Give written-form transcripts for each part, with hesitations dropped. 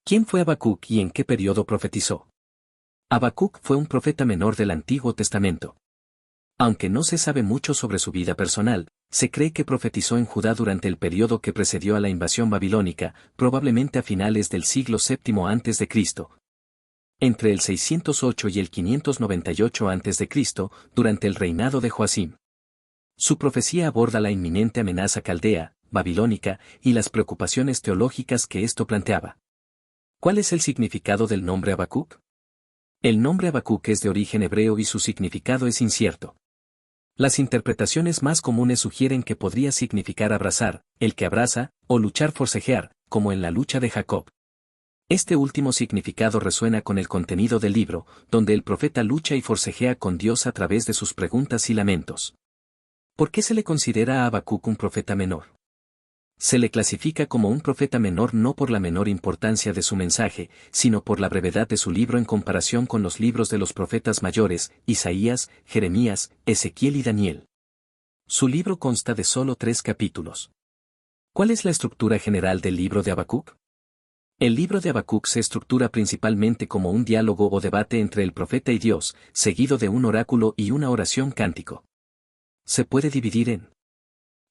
¿Quién fue Habacuc y en qué periodo profetizó? Habacuc fue un profeta menor del Antiguo Testamento. Aunque no se sabe mucho sobre su vida personal, se cree que profetizó en Judá durante el periodo que precedió a la invasión babilónica, probablemente a finales del siglo VII a.C. Entre el 608 y el 598 a.C., durante el reinado de Joacim. Su profecía aborda la inminente amenaza caldea, babilónica, y las preocupaciones teológicas que esto planteaba. ¿Cuál es el significado del nombre Habacuc? El nombre Habacuc es de origen hebreo y su significado es incierto. Las interpretaciones más comunes sugieren que podría significar abrazar, el que abraza, o luchar forcejear, como en la lucha de Jacob. Este último significado resuena con el contenido del libro, donde el profeta lucha y forcejea con Dios a través de sus preguntas y lamentos. ¿Por qué se le considera a Habacuc un profeta menor? Se le clasifica como un profeta menor no por la menor importancia de su mensaje, sino por la brevedad de su libro en comparación con los libros de los profetas mayores, Isaías, Jeremías, Ezequiel y Daniel. Su libro consta de solo 3 capítulos. ¿Cuál es la estructura general del libro de Habacuc? El libro de Habacuc se estructura principalmente como un diálogo o debate entre el profeta y Dios, seguido de un oráculo y una oración cántico. Se puede dividir en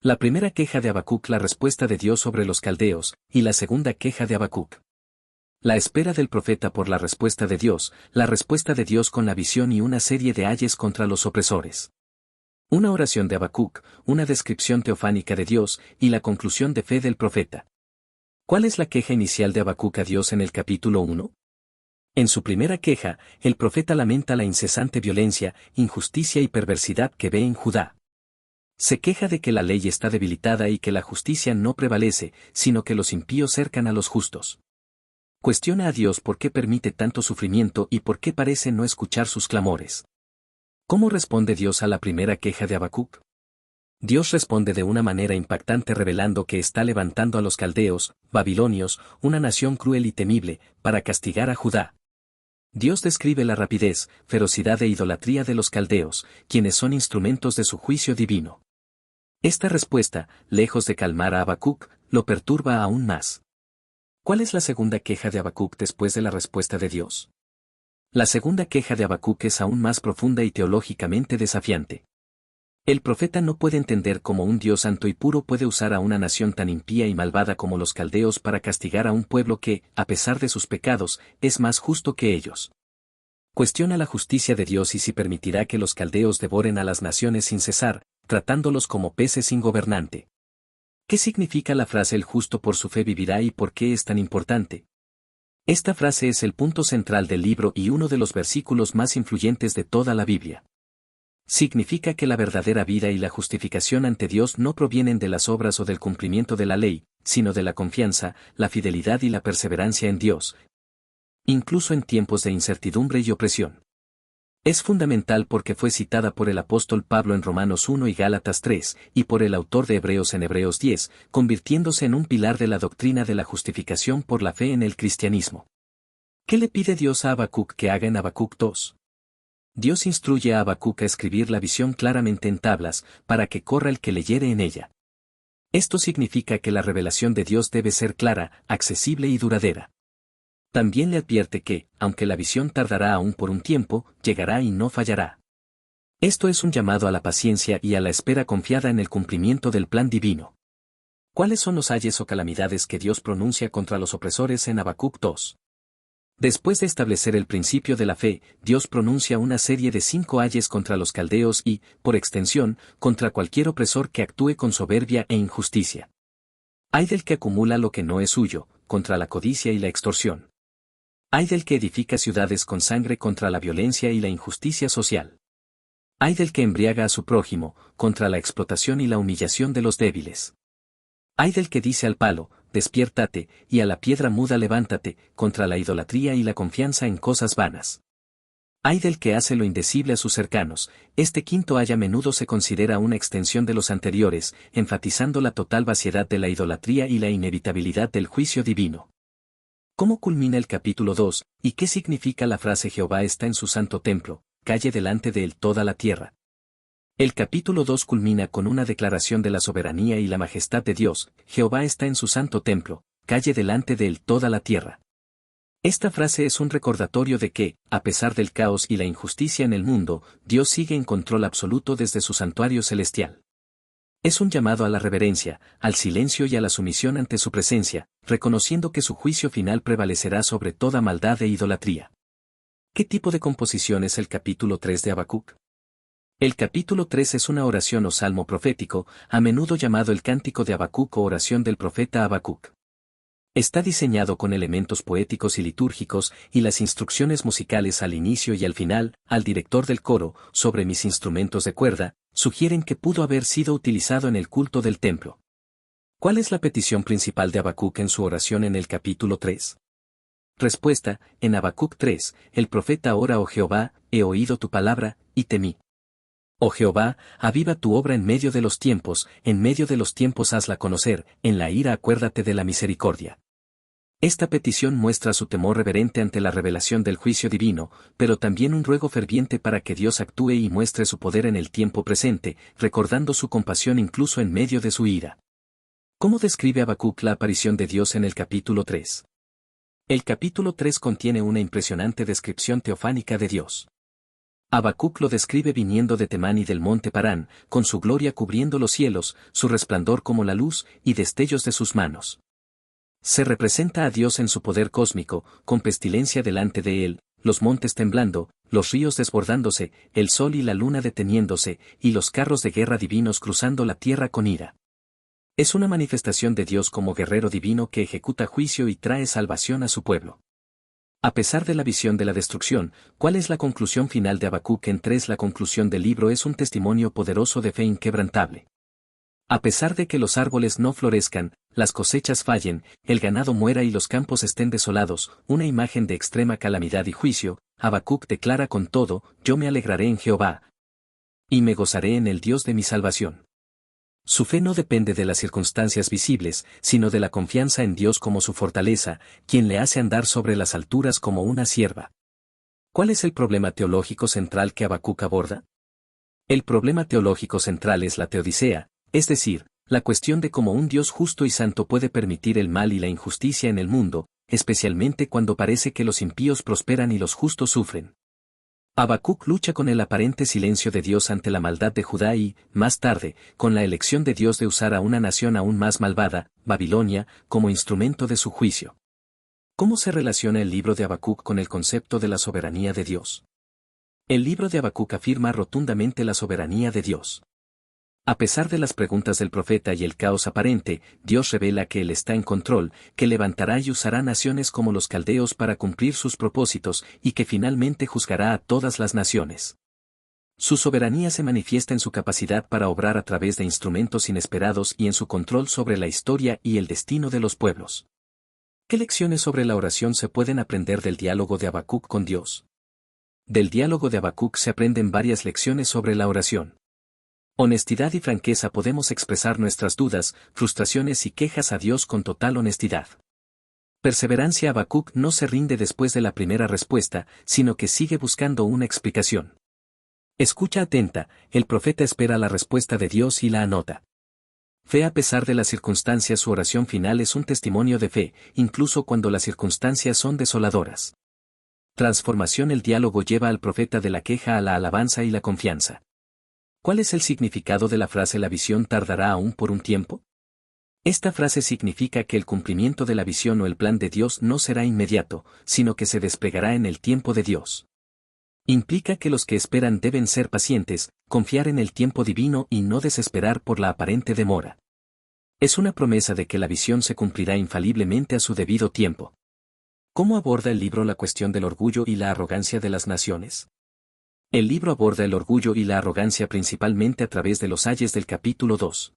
la primera queja de Habacuc, la respuesta de Dios sobre los caldeos, y la segunda queja de Habacuc. La espera del profeta por la respuesta de Dios, la respuesta de Dios con la visión y una serie de ayes contra los opresores. Una oración de Habacuc, una descripción teofánica de Dios, y la conclusión de fe del profeta. ¿Cuál es la queja inicial de Habacuc a Dios en el capítulo 1? En su primera queja, el profeta lamenta la incesante violencia, injusticia y perversidad que ve en Judá. Se queja de que la ley está debilitada y que la justicia no prevalece, sino que los impíos cercan a los justos. Cuestiona a Dios por qué permite tanto sufrimiento y por qué parece no escuchar sus clamores. ¿Cómo responde Dios a la primera queja de Habacuc? Dios responde de una manera impactante revelando que está levantando a los caldeos, babilonios, una nación cruel y temible, para castigar a Judá. Dios describe la rapidez, ferocidad e idolatría de los caldeos, quienes son instrumentos de su juicio divino. Esta respuesta, lejos de calmar a Habacuc, lo perturba aún más. ¿Cuál es la segunda queja de Habacuc después de la respuesta de Dios? La segunda queja de Habacuc es aún más profunda y teológicamente desafiante. El profeta no puede entender cómo un Dios santo y puro puede usar a una nación tan impía y malvada como los caldeos para castigar a un pueblo que, a pesar de sus pecados, es más justo que ellos. Cuestiona la justicia de Dios y si permitirá que los caldeos devoren a las naciones sin cesar, tratándolos como peces sin gobernante. ¿Qué significa la frase el justo por su fe vivirá y por qué es tan importante? Esta frase es el punto central del libro y uno de los versículos más influyentes de toda la Biblia. Significa que la verdadera vida y la justificación ante Dios no provienen de las obras o del cumplimiento de la ley, sino de la confianza, la fidelidad y la perseverancia en Dios, incluso en tiempos de incertidumbre y opresión. Es fundamental porque fue citada por el apóstol Pablo en Romanos 1 y Gálatas 3, y por el autor de Hebreos en Hebreos 10, convirtiéndose en un pilar de la doctrina de la justificación por la fe en el cristianismo. ¿Qué le pide Dios a Habacuc que haga en Habacuc 2? Dios instruye a Habacuc a escribir la visión claramente en tablas, para que corra el que leyere en ella. Esto significa que la revelación de Dios debe ser clara, accesible y duradera. También le advierte que, aunque la visión tardará aún por un tiempo, llegará y no fallará. Esto es un llamado a la paciencia y a la espera confiada en el cumplimiento del plan divino. ¿Cuáles son los ayes o calamidades que Dios pronuncia contra los opresores en Habacuc 2? Después de establecer el principio de la fe, Dios pronuncia una serie de 5 ayes contra los caldeos y, por extensión, contra cualquier opresor que actúe con soberbia e injusticia. Ay del que acumula lo que no es suyo, contra la codicia y la extorsión. Ay del que edifica ciudades con sangre contra la violencia y la injusticia social. Ay del que embriaga a su prójimo, contra la explotación y la humillación de los débiles. Ay del que dice al palo, despiértate, y a la piedra muda levántate, contra la idolatría y la confianza en cosas vanas. Ay del que hace lo indecible a sus cercanos. Este quinto ay a menudo se considera una extensión de los anteriores, enfatizando la total vaciedad de la idolatría y la inevitabilidad del juicio divino. ¿Cómo culmina el capítulo 2, y qué significa la frase Jehová está en su santo templo, calle delante de él toda la tierra? El capítulo 2 culmina con una declaración de la soberanía y la majestad de Dios, Jehová está en su santo templo, calle delante de él toda la tierra. Esta frase es un recordatorio de que, a pesar del caos y la injusticia en el mundo, Dios sigue en control absoluto desde su santuario celestial. Es un llamado a la reverencia, al silencio y a la sumisión ante su presencia, reconociendo que su juicio final prevalecerá sobre toda maldad e idolatría. ¿Qué tipo de composición es el capítulo 3 de Habacuc? El capítulo 3 es una oración o salmo profético, a menudo llamado el Cántico de Habacuc o oración del profeta Habacuc. Está diseñado con elementos poéticos y litúrgicos y las instrucciones musicales al inicio y al final, al director del coro, sobre mis instrumentos de cuerda, sugieren que pudo haber sido utilizado en el culto del templo. ¿Cuál es la petición principal de Habacuc en su oración en el capítulo 3? Respuesta: en Habacuc 3, el profeta ora: Oh Jehová, he oído tu palabra, y temí. Oh Jehová, aviva tu obra en medio de los tiempos hazla conocer, en la ira acuérdate de la misericordia. Esta petición muestra su temor reverente ante la revelación del juicio divino, pero también un ruego ferviente para que Dios actúe y muestre su poder en el tiempo presente, recordando su compasión incluso en medio de su ira. ¿Cómo describe Habacuc la aparición de Dios en el capítulo 3? El capítulo 3 contiene una impresionante descripción teofánica de Dios. Habacuc lo describe viniendo de Temán y del monte Parán, con su gloria cubriendo los cielos, su resplandor como la luz, y destellos de sus manos. Se representa a Dios en su poder cósmico, con pestilencia delante de él, los montes temblando, los ríos desbordándose, el sol y la luna deteniéndose, y los carros de guerra divinos cruzando la tierra con ira. Es una manifestación de Dios como guerrero divino que ejecuta juicio y trae salvación a su pueblo. A pesar de la visión de la destrucción, ¿cuál es la conclusión final de Habacuc en 3? La conclusión del libro es un testimonio poderoso de fe inquebrantable. A pesar de que los árboles no florezcan, las cosechas fallen, el ganado muera y los campos estén desolados, una imagen de extrema calamidad y juicio, Habacuc declara con todo: yo me alegraré en Jehová, y me gozaré en el Dios de mi salvación. Su fe no depende de las circunstancias visibles, sino de la confianza en Dios como su fortaleza, quien le hace andar sobre las alturas como una cierva. ¿Cuál es el problema teológico central que Habacuc aborda? El problema teológico central es la teodicea, es decir, la cuestión de cómo un Dios justo y santo puede permitir el mal y la injusticia en el mundo, especialmente cuando parece que los impíos prosperan y los justos sufren. Habacuc lucha con el aparente silencio de Dios ante la maldad de Judá y, más tarde, con la elección de Dios de usar a una nación aún más malvada, Babilonia, como instrumento de su juicio. ¿Cómo se relaciona el libro de Habacuc con el concepto de la soberanía de Dios? El libro de Habacuc afirma rotundamente la soberanía de Dios. A pesar de las preguntas del profeta y el caos aparente, Dios revela que Él está en control, que levantará y usará naciones como los caldeos para cumplir sus propósitos y que finalmente juzgará a todas las naciones. Su soberanía se manifiesta en su capacidad para obrar a través de instrumentos inesperados y en su control sobre la historia y el destino de los pueblos. ¿Qué lecciones sobre la oración se pueden aprender del diálogo de Habacuc con Dios? Del diálogo de Habacuc se aprenden varias lecciones sobre la oración. Honestidad y franqueza: podemos expresar nuestras dudas, frustraciones y quejas a Dios con total honestidad. Perseverancia: Habacuc no se rinde después de la primera respuesta, sino que sigue buscando una explicación. Escucha atenta: el profeta espera la respuesta de Dios y la anota. Fe: a pesar de las circunstancias, su oración final es un testimonio de fe, incluso cuando las circunstancias son desoladoras. Transformación: el diálogo lleva al profeta de la queja a la alabanza y la confianza. ¿Cuál es el significado de la frase «la visión tardará aún por un tiempo»? Esta frase significa que el cumplimiento de la visión o el plan de Dios no será inmediato, sino que se desplegará en el tiempo de Dios. Implica que los que esperan deben ser pacientes, confiar en el tiempo divino y no desesperar por la aparente demora. Es una promesa de que la visión se cumplirá infaliblemente a su debido tiempo. ¿Cómo aborda el libro la cuestión del orgullo y la arrogancia de las naciones? El libro aborda el orgullo y la arrogancia principalmente a través de los ayes del capítulo 2.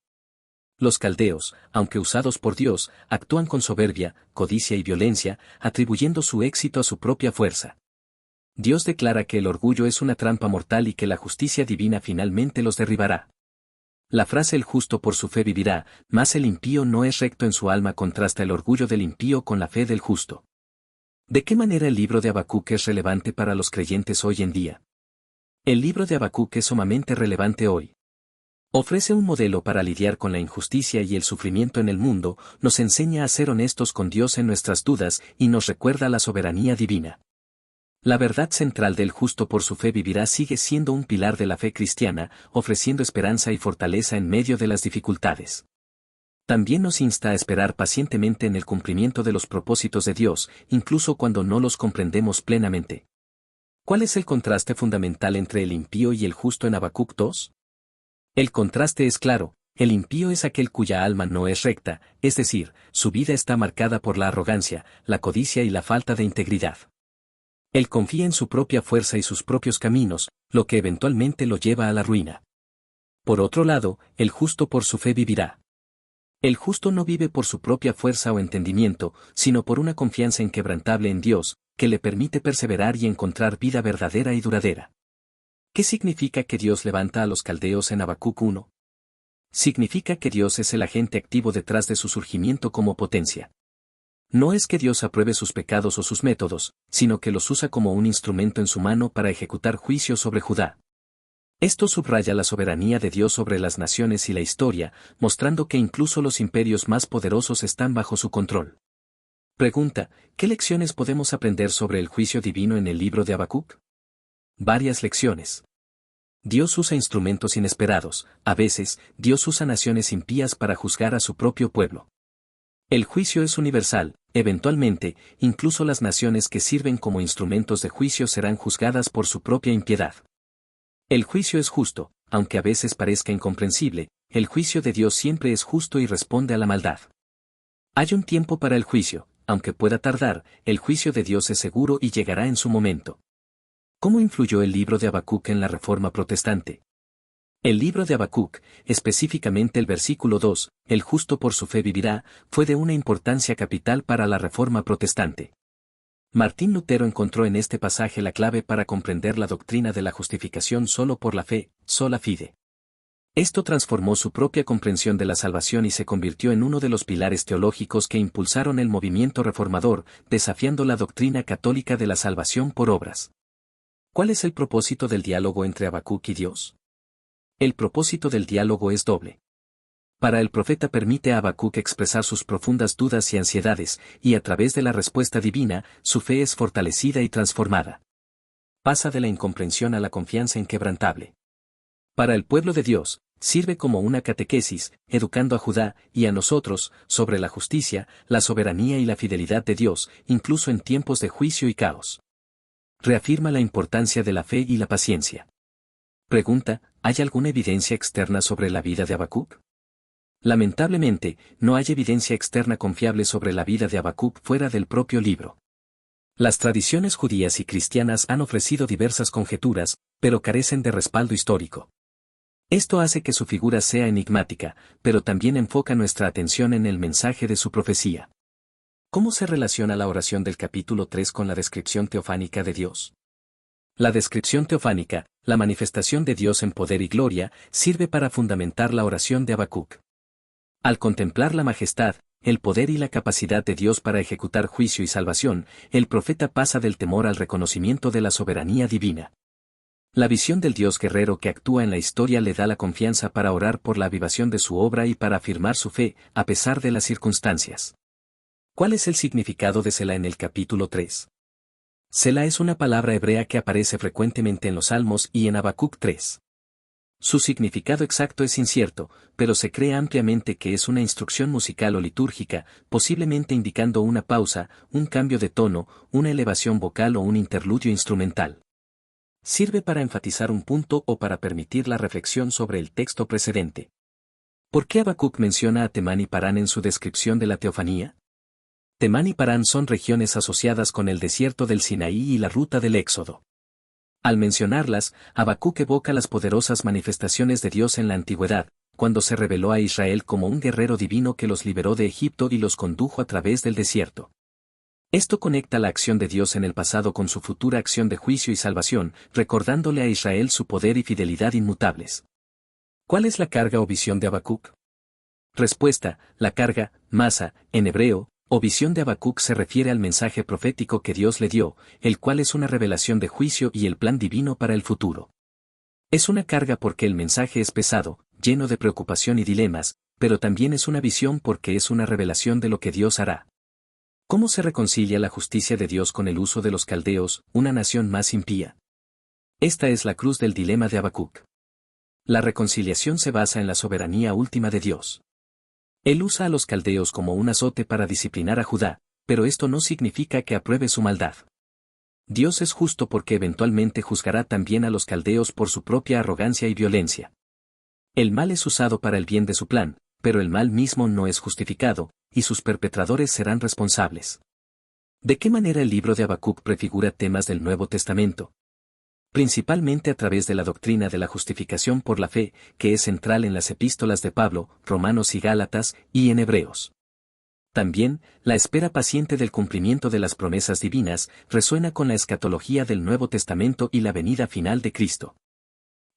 Los caldeos, aunque usados por Dios, actúan con soberbia, codicia y violencia, atribuyendo su éxito a su propia fuerza. Dios declara que el orgullo es una trampa mortal y que la justicia divina finalmente los derribará. La frase «el justo por su fe vivirá», mas el impío no es recto en su alma, contrasta el orgullo del impío con la fe del justo. ¿De qué manera el libro de Habacuc es relevante para los creyentes hoy en día? El libro de Habacuc es sumamente relevante hoy. Ofrece un modelo para lidiar con la injusticia y el sufrimiento en el mundo, nos enseña a ser honestos con Dios en nuestras dudas y nos recuerda la soberanía divina. La verdad central del justo por su fe vivirá sigue siendo un pilar de la fe cristiana, ofreciendo esperanza y fortaleza en medio de las dificultades. También nos insta a esperar pacientemente en el cumplimiento de los propósitos de Dios, incluso cuando no los comprendemos plenamente. ¿Cuál es el contraste fundamental entre el impío y el justo en Habacuc 2? El contraste es claro, el impío es aquel cuya alma no es recta, es decir, su vida está marcada por la arrogancia, la codicia y la falta de integridad. Él confía en su propia fuerza y sus propios caminos, lo que eventualmente lo lleva a la ruina. Por otro lado, el justo por su fe vivirá. El justo no vive por su propia fuerza o entendimiento, sino por una confianza inquebrantable en Dios, que le permite perseverar y encontrar vida verdadera y duradera. ¿Qué significa que Dios levanta a los caldeos en Habacuc 1? Significa que Dios es el agente activo detrás de su surgimiento como potencia. No es que Dios apruebe sus pecados o sus métodos, sino que los usa como un instrumento en su mano para ejecutar juicio sobre Judá. Esto subraya la soberanía de Dios sobre las naciones y la historia, mostrando que incluso los imperios más poderosos están bajo su control. Pregunta: ¿qué lecciones podemos aprender sobre el juicio divino en el libro de Habacuc? Varias lecciones. Dios usa instrumentos inesperados, a veces, Dios usa naciones impías para juzgar a su propio pueblo. El juicio es universal, eventualmente, incluso las naciones que sirven como instrumentos de juicio serán juzgadas por su propia impiedad. El juicio es justo, aunque a veces parezca incomprensible, el juicio de Dios siempre es justo y responde a la maldad. Hay un tiempo para el juicio, aunque pueda tardar, el juicio de Dios es seguro y llegará en su momento. ¿Cómo influyó el libro de Habacuc en la Reforma Protestante? El libro de Habacuc, específicamente el versículo 2, el justo por su fe vivirá, fue de una importancia capital para la Reforma Protestante. Martín Lutero encontró en este pasaje la clave para comprender la doctrina de la justificación solo por la fe, sola fide. Esto transformó su propia comprensión de la salvación y se convirtió en uno de los pilares teológicos que impulsaron el movimiento reformador, desafiando la doctrina católica de la salvación por obras. ¿Cuál es el propósito del diálogo entre Habacuc y Dios? El propósito del diálogo es doble. Para el profeta permite a Habacuc expresar sus profundas dudas y ansiedades, y a través de la respuesta divina, su fe es fortalecida y transformada. Pasa de la incomprensión a la confianza inquebrantable. Para el pueblo de Dios, sirve como una catequesis, educando a Judá y a nosotros sobre la justicia, la soberanía y la fidelidad de Dios, incluso en tiempos de juicio y caos. Reafirma la importancia de la fe y la paciencia. Pregunta: ¿hay alguna evidencia externa sobre la vida de Habacuc? Lamentablemente, no hay evidencia externa confiable sobre la vida de Habacuc fuera del propio libro. Las tradiciones judías y cristianas han ofrecido diversas conjeturas, pero carecen de respaldo histórico. Esto hace que su figura sea enigmática, pero también enfoca nuestra atención en el mensaje de su profecía. ¿Cómo se relaciona la oración del capítulo 3 con la descripción teofánica de Dios? La descripción teofánica, la manifestación de Dios en poder y gloria, sirve para fundamentar la oración de Habacuc. Al contemplar la majestad, el poder y la capacidad de Dios para ejecutar juicio y salvación, el profeta pasa del temor al reconocimiento de la soberanía divina. La visión del Dios guerrero que actúa en la historia le da la confianza para orar por la avivación de su obra y para afirmar su fe, a pesar de las circunstancias. ¿Cuál es el significado de Selah en el capítulo 3? Selah es una palabra hebrea que aparece frecuentemente en los Salmos y en Habacuc 3. Su significado exacto es incierto, pero se cree ampliamente que es una instrucción musical o litúrgica, posiblemente indicando una pausa, un cambio de tono, una elevación vocal o un interludio instrumental. Sirve para enfatizar un punto o para permitir la reflexión sobre el texto precedente. ¿Por qué Habacuc menciona a Temán y Parán en su descripción de la teofanía? Temán y Parán son regiones asociadas con el desierto del Sinaí y la ruta del Éxodo. Al mencionarlas, Habacuc evoca las poderosas manifestaciones de Dios en la antigüedad, cuando se reveló a Israel como un guerrero divino que los liberó de Egipto y los condujo a través del desierto. Esto conecta la acción de Dios en el pasado con su futura acción de juicio y salvación, recordándole a Israel su poder y fidelidad inmutables. ¿Cuál es la carga o visión de Habacuc? Respuesta: la carga, masa, en hebreo, o visión de Habacuc se refiere al mensaje profético que Dios le dio, el cual es una revelación de juicio y el plan divino para el futuro. Es una carga porque el mensaje es pesado, lleno de preocupación y dilemas, pero también es una visión porque es una revelación de lo que Dios hará. ¿Cómo se reconcilia la justicia de Dios con el uso de los caldeos, una nación más impía? Esta es la cruz del dilema de Habacuc. La reconciliación se basa en la soberanía última de Dios. Él usa a los caldeos como un azote para disciplinar a Judá, pero esto no significa que apruebe su maldad. Dios es justo porque eventualmente juzgará también a los caldeos por su propia arrogancia y violencia. El mal es usado para el bien de su plan, pero el mal mismo no es justificado, y sus perpetradores serán responsables. ¿De qué manera el libro de Habacuc prefigura temas del Nuevo Testamento? Principalmente a través de la doctrina de la justificación por la fe, que es central en las epístolas de Pablo, Romanos y Gálatas, y en Hebreos. También, la espera paciente del cumplimiento de las promesas divinas resuena con la escatología del Nuevo Testamento y la venida final de Cristo.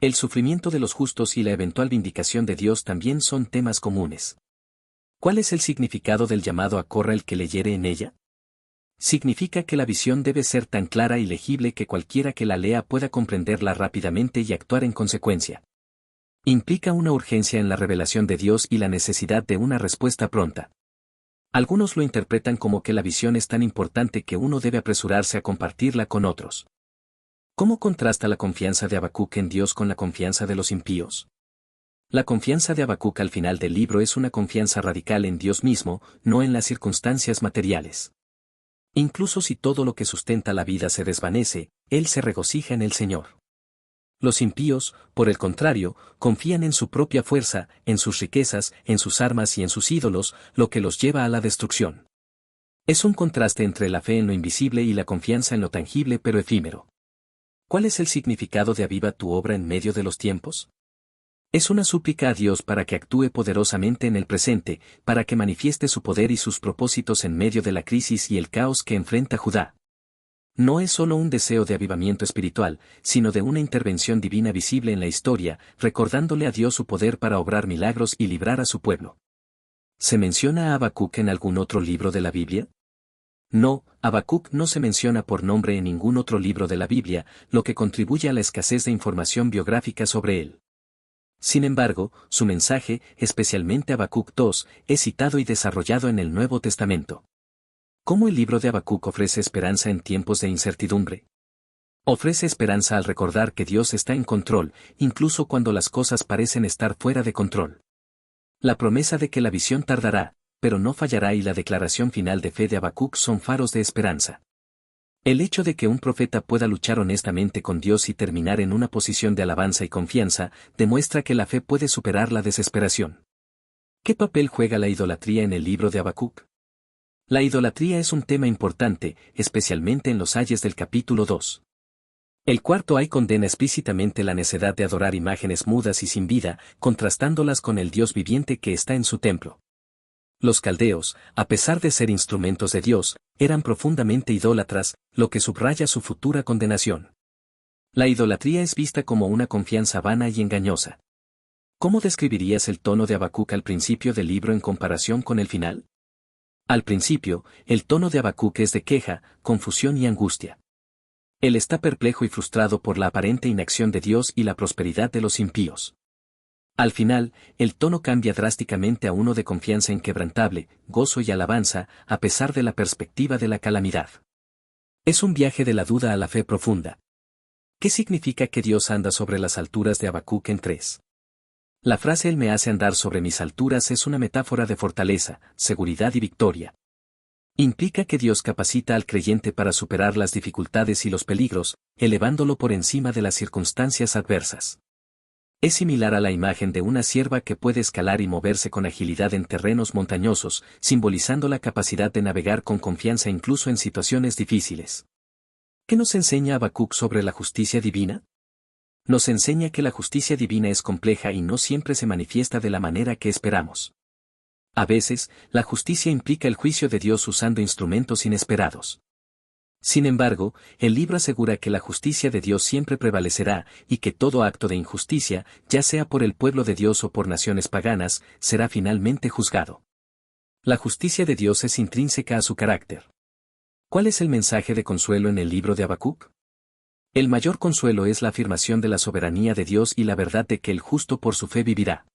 El sufrimiento de los justos y la eventual vindicación de Dios también son temas comunes. ¿Cuál es el significado del llamado a corra el que leyere en ella? Significa que la visión debe ser tan clara y legible que cualquiera que la lea pueda comprenderla rápidamente y actuar en consecuencia. Implica una urgencia en la revelación de Dios y la necesidad de una respuesta pronta. Algunos lo interpretan como que la visión es tan importante que uno debe apresurarse a compartirla con otros. ¿Cómo contrasta la confianza de Habacuc en Dios con la confianza de los impíos? La confianza de Habacuc al final del libro es una confianza radical en Dios mismo, no en las circunstancias materiales. Incluso si todo lo que sustenta la vida se desvanece, él se regocija en el Señor. Los impíos, por el contrario, confían en su propia fuerza, en sus riquezas, en sus armas y en sus ídolos, lo que los lleva a la destrucción. Es un contraste entre la fe en lo invisible y la confianza en lo tangible pero efímero. ¿Cuál es el significado de aviva tu obra en medio de los tiempos? Es una súplica a Dios para que actúe poderosamente en el presente, para que manifieste su poder y sus propósitos en medio de la crisis y el caos que enfrenta Judá. No es solo un deseo de avivamiento espiritual, sino de una intervención divina visible en la historia, recordándole a Dios su poder para obrar milagros y librar a su pueblo. ¿Se menciona a Habacuc en algún otro libro de la Biblia? No, Habacuc no se menciona por nombre en ningún otro libro de la Biblia, lo que contribuye a la escasez de información biográfica sobre él. Sin embargo, su mensaje, especialmente Habacuc 2, es citado y desarrollado en el Nuevo Testamento. ¿Cómo el libro de Habacuc ofrece esperanza en tiempos de incertidumbre? Ofrece esperanza al recordar que Dios está en control, incluso cuando las cosas parecen estar fuera de control. La promesa de que la visión tardará, pero no fallará y la declaración final de fe de Habacuc son faros de esperanza. El hecho de que un profeta pueda luchar honestamente con Dios y terminar en una posición de alabanza y confianza, demuestra que la fe puede superar la desesperación. ¿Qué papel juega la idolatría en el libro de Habacuc? La idolatría es un tema importante, especialmente en los ayes del capítulo 2. El cuarto ay condena explícitamente la necedad de adorar imágenes mudas y sin vida, contrastándolas con el Dios viviente que está en su templo. Los caldeos, a pesar de ser instrumentos de Dios, eran profundamente idólatras, lo que subraya su futura condenación. La idolatría es vista como una confianza vana y engañosa. ¿Cómo describirías el tono de Habacuc al principio del libro en comparación con el final? Al principio, el tono de Habacuc es de queja, confusión y angustia. Él está perplejo y frustrado por la aparente inacción de Dios y la prosperidad de los impíos. Al final, el tono cambia drásticamente a uno de confianza inquebrantable, gozo y alabanza, a pesar de la perspectiva de la calamidad. Es un viaje de la duda a la fe profunda. ¿Qué significa que Dios anda sobre las alturas de Habacuc en 3? La frase Él me hace andar sobre mis alturas es una metáfora de fortaleza, seguridad y victoria. Implica que Dios capacita al creyente para superar las dificultades y los peligros, elevándolo por encima de las circunstancias adversas. Es similar a la imagen de una cierva que puede escalar y moverse con agilidad en terrenos montañosos, simbolizando la capacidad de navegar con confianza incluso en situaciones difíciles. ¿Qué nos enseña Habacuc sobre la justicia divina? Nos enseña que la justicia divina es compleja y no siempre se manifiesta de la manera que esperamos. A veces, la justicia implica el juicio de Dios usando instrumentos inesperados. Sin embargo, el libro asegura que la justicia de Dios siempre prevalecerá, y que todo acto de injusticia, ya sea por el pueblo de Dios o por naciones paganas, será finalmente juzgado. La justicia de Dios es intrínseca a su carácter. ¿Cuál es el mensaje de consuelo en el libro de Habacuc? El mayor consuelo es la afirmación de la soberanía de Dios y la verdad de que el justo por su fe vivirá.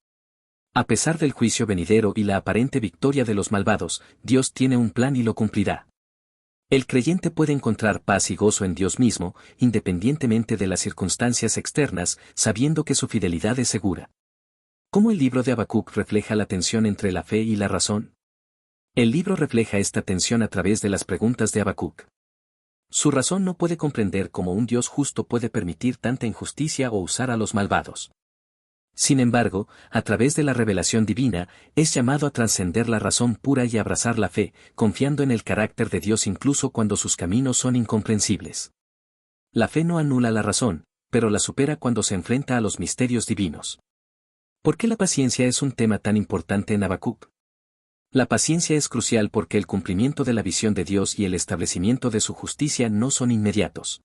A pesar del juicio venidero y la aparente victoria de los malvados, Dios tiene un plan y lo cumplirá. El creyente puede encontrar paz y gozo en Dios mismo, independientemente de las circunstancias externas, sabiendo que su fidelidad es segura. ¿Cómo el libro de Habacuc refleja la tensión entre la fe y la razón? El libro refleja esta tensión a través de las preguntas de Habacuc. Su razón no puede comprender cómo un Dios justo puede permitir tanta injusticia o usar a los malvados. Sin embargo, a través de la revelación divina, es llamado a trascender la razón pura y abrazar la fe, confiando en el carácter de Dios incluso cuando sus caminos son incomprensibles. La fe no anula la razón, pero la supera cuando se enfrenta a los misterios divinos. ¿Por qué la paciencia es un tema tan importante en Habacuc? La paciencia es crucial porque el cumplimiento de la visión de Dios y el establecimiento de su justicia no son inmediatos.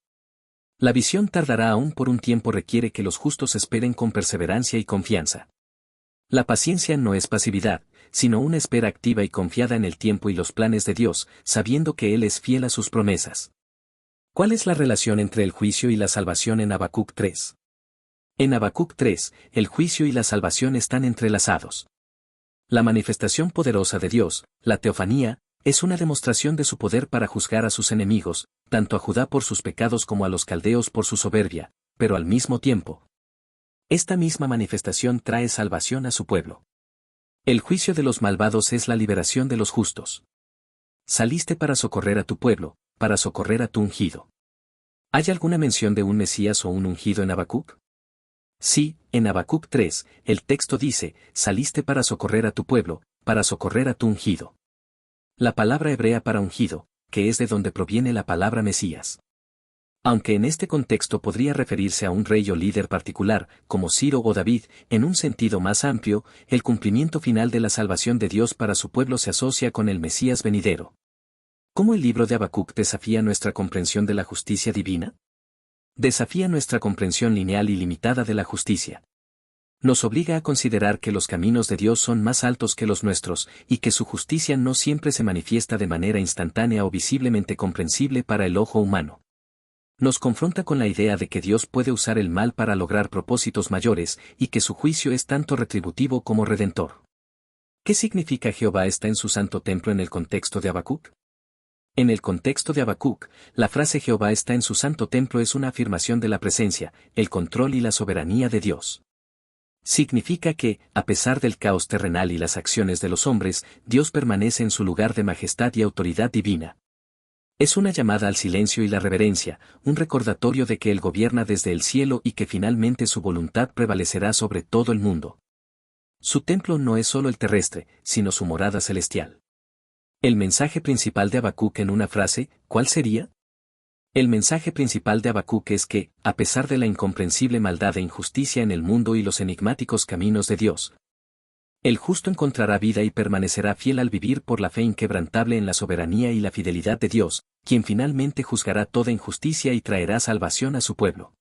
La visión tardará aún por un tiempo, requiere que los justos esperen con perseverancia y confianza. La paciencia no es pasividad, sino una espera activa y confiada en el tiempo y los planes de Dios, sabiendo que Él es fiel a sus promesas. ¿Cuál es la relación entre el juicio y la salvación en Habacuc 3? En Habacuc 3, el juicio y la salvación están entrelazados. La manifestación poderosa de Dios, la teofanía, es una demostración de su poder para juzgar a sus enemigos, tanto a Judá por sus pecados como a los caldeos por su soberbia, pero al mismo tiempo, esta misma manifestación trae salvación a su pueblo. El juicio de los malvados es la liberación de los justos. Saliste para socorrer a tu pueblo, para socorrer a tu ungido. ¿Hay alguna mención de un Mesías o un ungido en Habacuc? Sí, en Habacuc 3, el texto dice, saliste para socorrer a tu pueblo, para socorrer a tu ungido. La palabra hebrea para ungido, que es de donde proviene la palabra Mesías. Aunque en este contexto podría referirse a un rey o líder particular, como Ciro o David, en un sentido más amplio, el cumplimiento final de la salvación de Dios para su pueblo se asocia con el Mesías venidero. ¿Cómo el libro de Habacuc desafía nuestra comprensión de la justicia divina? Desafía nuestra comprensión lineal y limitada de la justicia. Nos obliga a considerar que los caminos de Dios son más altos que los nuestros, y que su justicia no siempre se manifiesta de manera instantánea o visiblemente comprensible para el ojo humano. Nos confronta con la idea de que Dios puede usar el mal para lograr propósitos mayores, y que su juicio es tanto retributivo como redentor. ¿Qué significa Jehová está en su santo templo en el contexto de Habacuc? En el contexto de Habacuc, la frase Jehová está en su santo templo es una afirmación de la presencia, el control y la soberanía de Dios. Significa que, a pesar del caos terrenal y las acciones de los hombres, Dios permanece en su lugar de majestad y autoridad divina. Es una llamada al silencio y la reverencia, un recordatorio de que Él gobierna desde el cielo y que finalmente su voluntad prevalecerá sobre todo el mundo. Su templo no es solo el terrestre, sino su morada celestial. El mensaje principal de Habacuc en una frase, ¿cuál sería? El mensaje principal de Habacuc es que, a pesar de la incomprensible maldad e injusticia en el mundo y los enigmáticos caminos de Dios, el justo encontrará vida y permanecerá fiel al vivir por la fe inquebrantable en la soberanía y la fidelidad de Dios, quien finalmente juzgará toda injusticia y traerá salvación a su pueblo.